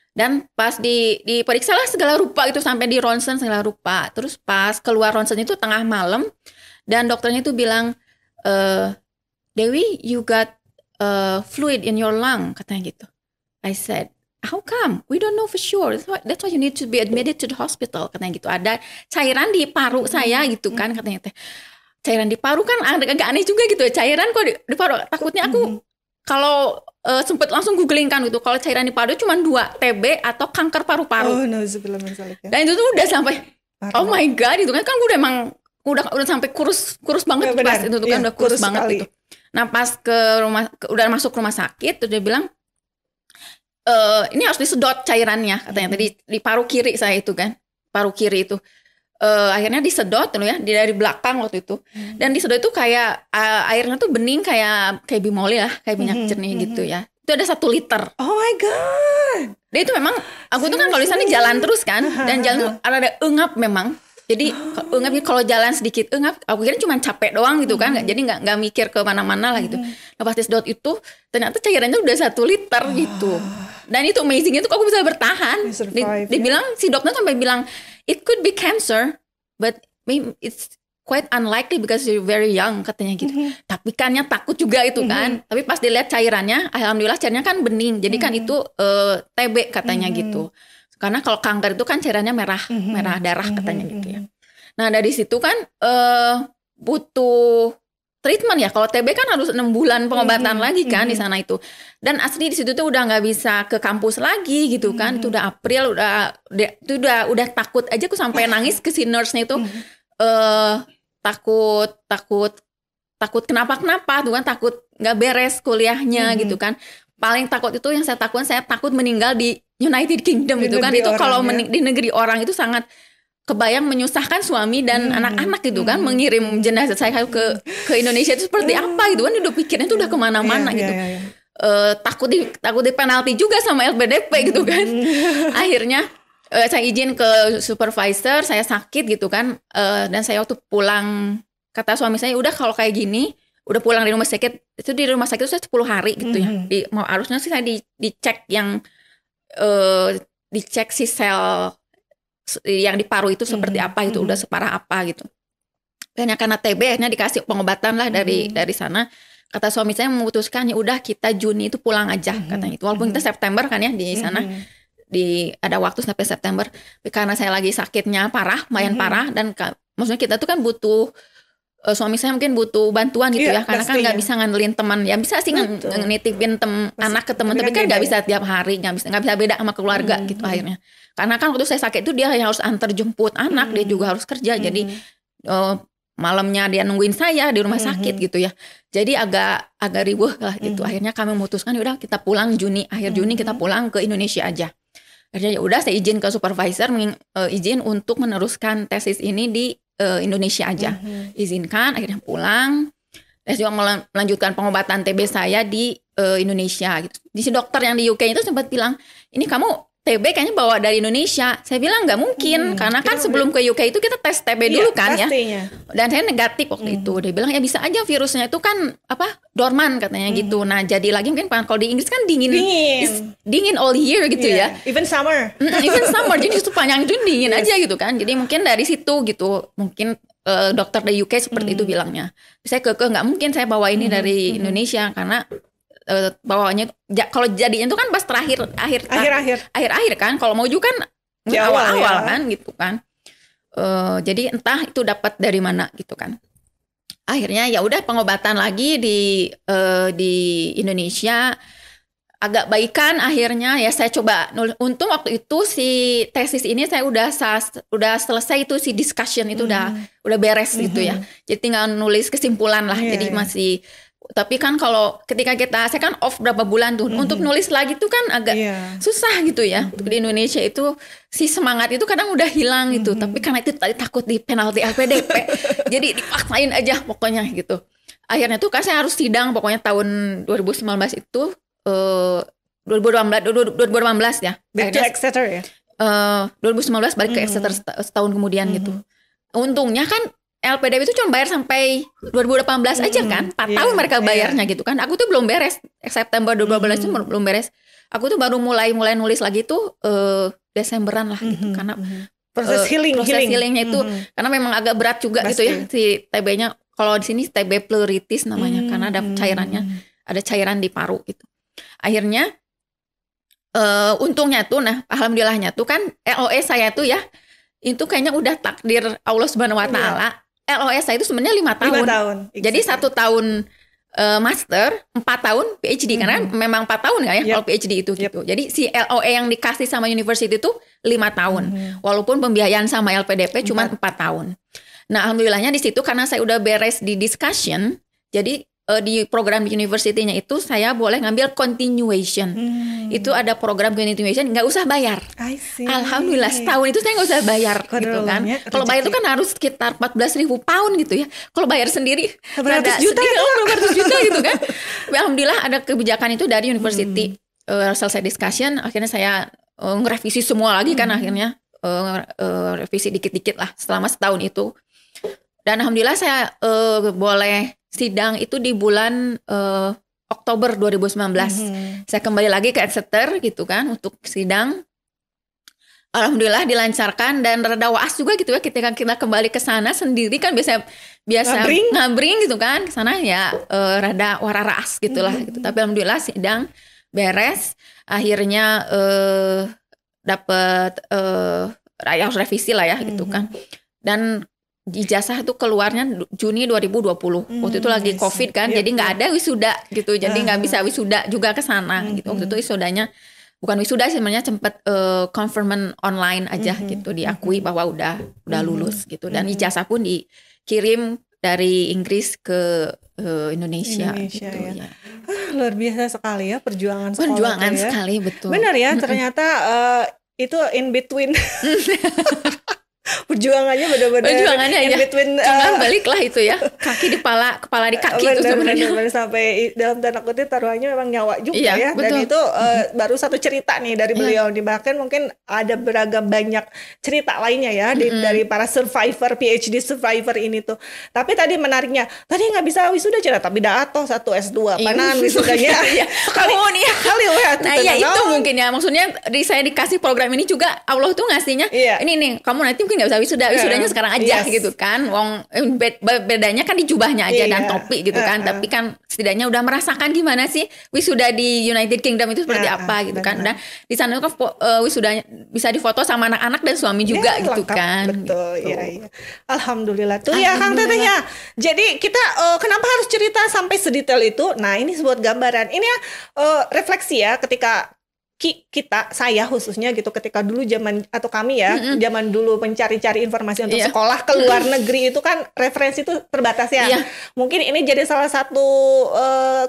Dan pas diperiksa lah segala rupa itu, sampai di ronsen segala rupa. Terus pas keluar ronsen itu tengah malam, dan dokternya itu bilang, Dewi, you got fluid in your lung, katanya gitu. I said, how come? We don't know for sure. That's why you need to be admitted to the hospital, katanya gitu. Ada cairan di paru saya gitu kan, katanya teh. Cairan di paru kan agak aneh juga gitu. Cairan kok di paru. Takutnya aku kalau sempet langsung googling kan gitu, kalau cairan di paru cuma 2, TB atau kanker paru-paru. Oh, nauzubillah min dzalik ya. Dan itu tuh udah sampai oh my god itu kan gue udah emang udah sampai kurus banget Ya, pas itu tuh kan udah kurus banget sekali. gitu. Nah pas udah masuk rumah sakit terus dia bilang ini harus disedot cairannya katanya. Tadi di paru kiri saya itu kan, paru kiri itu akhirnya disedot tuh ya dari belakang waktu itu. Dan disedot itu kayak airnya tuh bening kayak bimoli lah, kayak minyak jernih gitu ya. Itu ada 1 liter. Oh my god. Dia itu memang aku tuh kan kalau di sana jalan terus kan, dan jalan tuh ada engap memang. Jadi engap kalau jalan sedikit engap, aku kira cuma capek doang gitu kan, jadi nggak mikir ke mana-mana lah gitu. Nah pas disedot itu ternyata cairannya udah 1 liter gitu. Dan itu amazingnya tuh kok aku bisa bertahan. Dia bilang si dokter sampai bilang it could be cancer, but maybe it's quite unlikely because you're very young katanya gitu. Tapi kannya takut juga itu kan. Tapi pas dilihat cairannya, alhamdulillah cairannya kan bening. Jadi kan itu TB katanya gitu. Karena kalau kanker itu kan cairannya merah darah katanya gitu ya. Nah dari situ kan butuh treatment ya. Kalau TB kan harus 6 bulan pengobatan lagi kan di sana itu. Dan asli di situ tuh udah nggak bisa ke kampus lagi gitu kan. Itu udah April, udah takut aja aku sampai nangis ke si nurse-nya itu. Takut kenapa tuh kan, takut nggak beres kuliahnya gitu kan. Paling takut itu yang saya takut meninggal di United Kingdom gitu kan. Itu kalau di negeri orang itu sangat kebayang menyusahkan suami dan anak-anak gitu kan, mengirim jenazah saya ke Indonesia itu seperti apa gitu kan. Udah pikirnya itu udah kemana-mana gitu. Takut di penalti juga sama LPDP gitu kan. Akhirnya saya izin ke supervisor, saya sakit gitu kan, dan saya waktu pulang kata suami saya udah kalau kayak gini udah pulang di rumah sakit itu, di rumah sakit itu saya 10 hari gitu ya. Harusnya sih saya dicek yang dicek si sel yang di paru itu seperti apa gitu, udah separah apa gitu. Dan karena TB akhirnya dikasih pengobatan lah dari sana. Kata suami saya memutuskan ya udah kita Juni itu pulang aja katanya itu. Walaupun kita September kan ya di sana. Ada waktu sampai September. Tapi karena saya lagi sakitnya parah, lumayan parah, dan maksudnya kita tuh kan butuh suami saya mungkin butuh bantuan gitu ya, karena kan nggak bisa ngandelin teman ya, bisa sih nitipin anak ke teman, tapi kan nggak bisa tiap hari, nggak bisa beda sama keluarga gitu akhirnya. Karena kan waktu saya sakit itu dia yang harus antar jemput anak, dia juga harus kerja, jadi malamnya dia nungguin saya di rumah sakit gitu ya, jadi agak riweuh lah gitu. Akhirnya kami memutuskan udah kita pulang akhir Juni kita pulang ke Indonesia aja. Akhirnya ya udah saya izin ke supervisor, izin untuk meneruskan tesis ini di Indonesia aja. Izinkan, akhirnya pulang. Saya juga melanjutkan pengobatan TB saya di Indonesia gitu. Di si dokter yang di UK itu sempat bilang, ini kamu TB kayaknya bawa dari Indonesia. Saya bilang nggak mungkin, karena kan sebelum ke UK itu kita tes TB dulu kan pastinya. Ya. Dan saya negatif waktu itu. Dia bilang ya bisa aja virusnya itu kan dorman katanya gitu. Nah jadi lagi mungkin kalau di Inggris kan dingin all year gitu ya. Even summer. Jadi sepanjang itu dingin aja gitu kan. Jadi mungkin dari situ gitu. Mungkin dokter di UK seperti itu bilangnya. Saya nggak mungkin saya bawa ini dari Indonesia karena bawanya kalau jadinya itu kan pas akhir kan, kalau mau juga kan awal-awal ya. Kan gitu kan. Jadi entah itu dapat dari mana gitu kan. Akhirnya ya udah pengobatan lagi di Indonesia, agak baikan akhirnya ya. Saya coba untung waktu itu si tesis ini saya udah selesai itu, si discussion itu udah beres gitu ya. Jadi tinggal nulis kesimpulan lah. Jadi masih. Tapi kan kalau ketika saya kan off berapa bulan tuh, untuk nulis lagi tuh kan agak susah gitu ya. Di Indonesia itu si semangat itu kadang udah hilang gitu. Tapi karena itu tadi takut di penalti LPDP, jadi dipaksain aja pokoknya gitu. Akhirnya tuh kan saya harus sidang pokoknya tahun 2019 itu 2018 ya. Back to Exeter ya. 2019 balik ke Exeter setahun kemudian gitu. Untungnya kan LPDP itu cuma bayar sampai 2018 aja kan, 4 tahun mereka bayarnya gitu kan. Aku tuh belum beres, September 2018 itu belum beres. Aku tuh baru mulai nulis lagi tuh Desemberan lah gitu, karena proses healingnya itu karena memang agak berat juga gitu ya si TB-nya. Kalau di sini TB pleuritis namanya, karena ada ada cairan di paru gitu. Akhirnya untungnya tuh, alhamdulillahnya tuh kan LOS saya tuh ya itu kayaknya udah takdir Allah Subhanahu Wa Taala. LOS saya itu sebenarnya 5 tahun. Exactly. Jadi 1 tahun master 4 tahun, PhD karena memang 4 tahun ya kalau PhD itu gitu. Jadi si LOE yang dikasih sama university itu 5 tahun. Walaupun pembiayaan sama LPDP cuma 4 tahun. Nah, alhamdulillahnya di situ karena saya udah beres di discussion, jadi di program university-nya itu saya boleh ngambil continuation. Itu ada program continuation nggak usah bayar. Alhamdulillah setahun itu saya nggak usah bayar gitu kan. Kalau bayar itu kan harus sekitar 14.000 pound gitu ya. Kalau bayar sendiri berapa juta gitu kan. Alhamdulillah ada kebijakan itu dari university. Selesai discussion akhirnya saya ngerevisi semua lagi kan akhirnya revisi dikit-dikit lah selama setahun itu. Dan alhamdulillah saya boleh sidang itu di bulan Oktober 2019. Saya kembali lagi ke Exeter gitu kan untuk sidang. Alhamdulillah dilancarkan dan rada waas juga gitu ya ketika kita kembali ke sana sendiri kan biasa ngabring gitu kan ke sana ya rada wararas gitulah gitu. Tapi alhamdulillah sidang beres. Akhirnya dapat harus revisi lah ya gitu kan. Dan ijazah itu keluarnya Juni 2020. Waktu itu lagi COVID kan, jadi nggak ada wisuda gitu. Jadi nggak bisa wisuda juga ke sana gitu. Waktu itu wisudanya bukan wisuda sebenarnya sempat conferment online aja gitu, diakui bahwa udah lulus gitu. Dan ijazah pun dikirim dari Inggris ke Indonesia gitu ya. Luar biasa sekali ya perjuangan sekolah. Perjuangan sekali betul. Benar ya, ternyata itu in between. Perjuangannya benar-benar in between. Jangan balik lah itu ya, kaki di kepala di kaki itu sebenarnya. Benar sampai dalam tanda kutip taruhannya memang nyawa juga ya. Betul. Dan itu baru satu cerita nih dari beliau. Bahkan mungkin ada beragam banyak cerita lainnya ya dari para survivor, PhD survivor ini tuh. Tapi tadi menariknya, tadi nggak bisa wisuda cerita, tapi dato 1 S2 panangan wisudanya sekali ya. Nah ya itu mungkin ya, maksudnya saya dikasih program ini juga Allah tuh ngasihnya ini nih kamu nanti mungkin nggak usah wisudanya sekarang aja gitu kan. Wong bedanya kan di jubahnya aja dan topi gitu kan. Tapi kan setidaknya udah merasakan gimana sih wisuda di United Kingdom itu seperti apa gitu kan. Dan di sana kan wisudanya bisa difoto sama anak-anak dan suami juga gitu lengkap, kan. Betul, gitu. iya. Alhamdulillah tuh ya Kang Teteh ya. Jadi kita kenapa harus cerita sampai sedetail itu? Nah ini sebuah gambaran. Ini ya refleksi ya ketika saya khususnya gitu ketika dulu kami ya zaman dulu mencari-cari informasi untuk sekolah ke luar negeri itu kan referensi itu terbatas ya. Mungkin ini jadi salah satu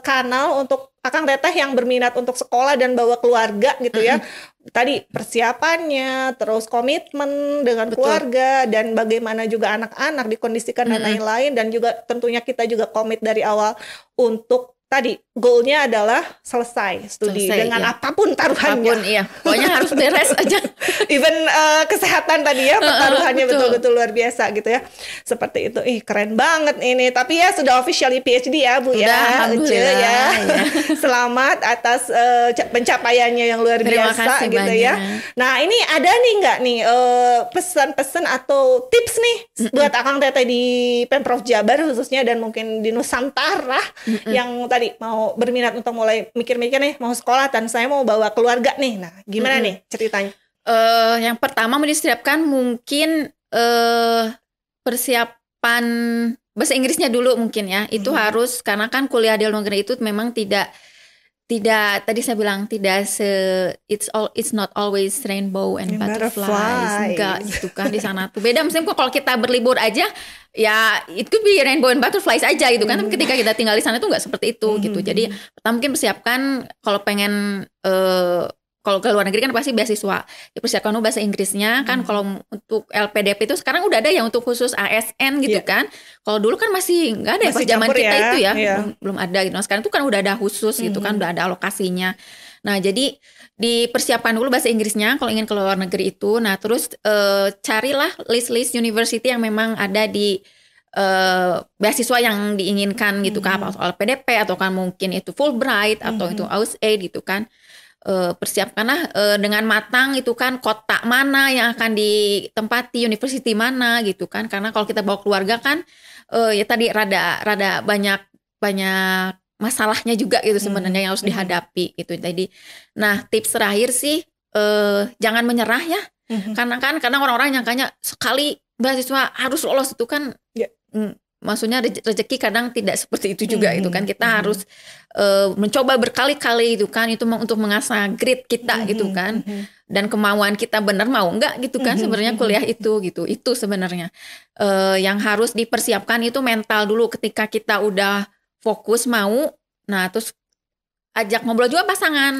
kanal untuk Akang Teteh yang berminat untuk sekolah dan bawa keluarga gitu ya. Tadi persiapannya, terus komitmen dengan keluarga dan bagaimana juga anak-anak dikondisikan dan lain-lain, dan juga tentunya kita juga komit dari awal untuk tadi goalnya adalah selesai studi dengan apapun taruhannya. Pokoknya harus beres aja. Even kesehatan tadi ya, pertaruhannya betul-betul luar biasa gitu ya. Seperti itu. Keren banget ini. Tapi ya sudah officially PhD ya Bu ya. Alhamdulillah ya. Selamat atas pencapaiannya yang luar biasa gitu banyak. Ya. Nah ini ada nih nggak nih pesan-pesan atau tips nih buat Akang Teteh di Pemprov Jabar khususnya dan mungkin di Nusantara yang tadi mau berminat untuk mulai mikir-mikir nih mau sekolah dan saya mau bawa keluarga nih. Nah, gimana nih ceritanya? Yang pertama mau disiapkan mungkin persiapan bahasa Inggrisnya dulu mungkin ya. Itu harus karena kan kuliah di luar negeri itu memang tidak tadi saya bilang tidak it's not always rainbow and butterflies. Enggak gitu kan di sana tuh. Beda misalnya kalau kita berlibur aja ya itu rainbow and butterflies aja gitu kan. Tapi ketika kita tinggal di sana tuh enggak seperti itu gitu. Jadi pertama mungkin persiapkan kalau pengen kalau ke luar negeri kan pasti beasiswa. Dipersiapkan dulu bahasa Inggrisnya kan. Kalau untuk LPDP itu sekarang udah ada yang untuk khusus ASN gitu kan. Kalau dulu kan masih nggak ada pas zaman kita itu ya. Belum ada gitu. Nah, sekarang itu kan udah ada khusus gitu kan, udah ada alokasinya. Nah, jadi dipersiapkan dulu bahasa Inggrisnya kalau ingin ke luar negeri itu. Nah, terus carilah list-list university yang memang ada di beasiswa yang diinginkan gitu kan, atau LPDP atau kan mungkin itu Fulbright atau itu AusAid gitu kan. Persiapkanlah dengan matang itu kan kota mana yang akan ditempati, university mana gitu kan, karena kalau kita bawa keluarga kan ya tadi rada banyak masalahnya juga gitu sebenarnya yang harus dihadapi gitu. Jadi nah tips terakhir sih jangan menyerah ya, karena orang-orang nyangkanya sekali beasiswa harus lolos itu kan maksudnya rezeki kadang tidak seperti itu juga itu kan. Kita harus mencoba berkali-kali itu kan, itu untuk mengasah grit kita gitu kan. Dan kemauan kita benar mau enggak gitu kan sebenarnya kuliah itu gitu. Itu sebenarnya yang harus dipersiapkan itu mental dulu ketika kita udah fokus mau. Nah, terus ajak ngobrol juga pasangan.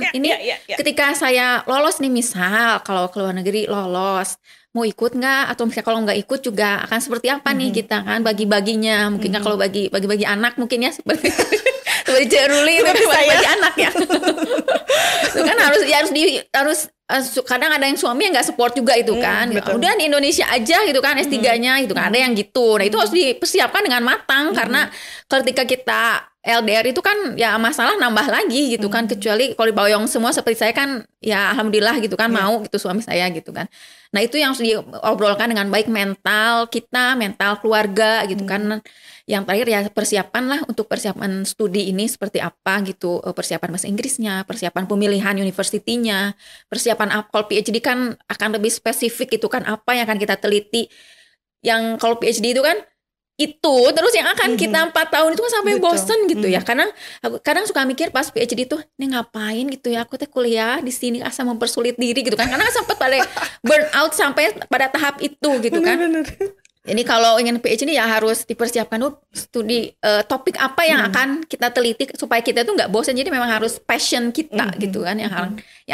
Ketika saya lolos nih, misal kalau ke luar negeri lolos, mau ikut nggak? Atau misalnya kalau nggak ikut juga akan seperti apa nih kita kan bagi-baginya. Mungkin kalau bagi anak mungkin ya seperti seperti Cik Ruli itu bagi anak ya. Itu kan harus kadang ada yang suami yang nggak support juga itu kan. Udah di Indonesia aja gitu kan S3-nya gitu kan. Ada yang gitu. Nah, itu harus dipersiapkan dengan matang karena ketika kita LDR itu kan ya masalah nambah lagi gitu kan, kecuali kalau diboyong semua seperti saya kan ya alhamdulillah gitu kan mau gitu suami saya gitu kan. Nah, itu yang harus diobrolkan dengan baik, mental kita, mental keluarga gitu kan. Yang terakhir ya persiapan lah untuk persiapan studi ini seperti apa gitu, persiapan bahasa Inggrisnya, persiapan pemilihan universitinya, persiapan kalau PhD kan akan lebih spesifik gitu kan, apa yang akan kita teliti. Yang kalau PhD itu kan itu terus yang akan kita 4 tahun itu kan sampai bosen gitu ya. Karena aku kadang suka mikir pas PhD itu ini ngapain gitu ya, aku teh kuliah di sini asal mempersulit diri gitu kan, karena sempat pada burn out sampai pada tahap itu gitu kan. Jadi kalau ingin PhD ya harus dipersiapkan dulu studi topik apa yang akan kita teliti supaya kita tuh nggak bosan. Jadi memang harus passion kita gitu kan yang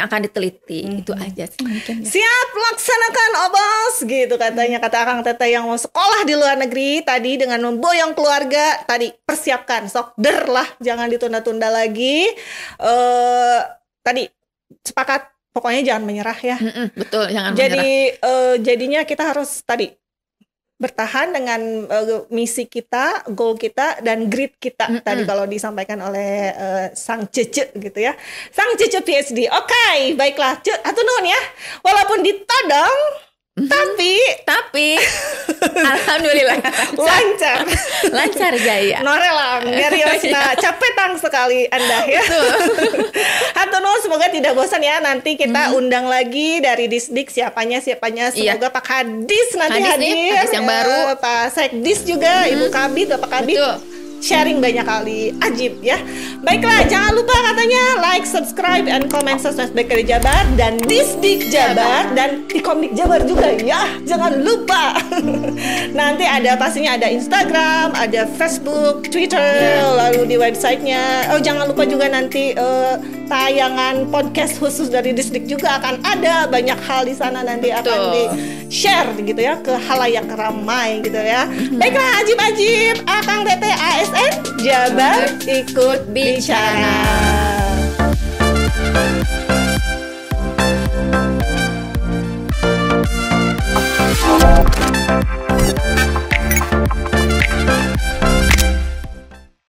akan diteliti. Itu aja sih mungkin ya. Siap, laksanakan obos gitu katanya kata Akang Teteh yang mau sekolah di luar negeri tadi dengan memboyong keluarga tadi. Persiapkan, sok der lah, jangan ditunda-tunda lagi. Tadi sepakat pokoknya jangan menyerah ya. Betul, jangan menyerah. Jadinya kita harus tadi bertahan dengan misi kita, goal kita, dan grit kita tadi kalau disampaikan oleh sang Cece gitu ya, sang Cece PhD. Oke, baiklah Cece, hatur nuhun ya, walaupun ditodong tapi alhamdulillah lancar jaya. Norelang nyariosna capetang sekali Anda ya. Hatur nuhun, semoga tidak bosan ya, nanti kita undang lagi dari Disdik siapanya semoga Pak Kadis nanti hadir, Kadis yang baru, Pak Sekdis juga, Ibu Kabid, Bapak Kabid. Sharing banyak kali, ajib ya. Baiklah, jangan lupa katanya like, subscribe, and comment sosmed BKD Jabar dan Disdik Jabar dan di Komik Jabar juga ya. Jangan lupa. Nanti pastinya ada Instagram, ada Facebook, Twitter, lalu di websitenya. Oh, jangan lupa juga nanti tayangan podcast khusus dari Disdik juga akan ada, banyak hal di sana nanti akan di-share gitu ya ke halayak ramai gitu ya. Baiklah, ajib-ajib, Akang Teteh ASN Jabar ikut bicara.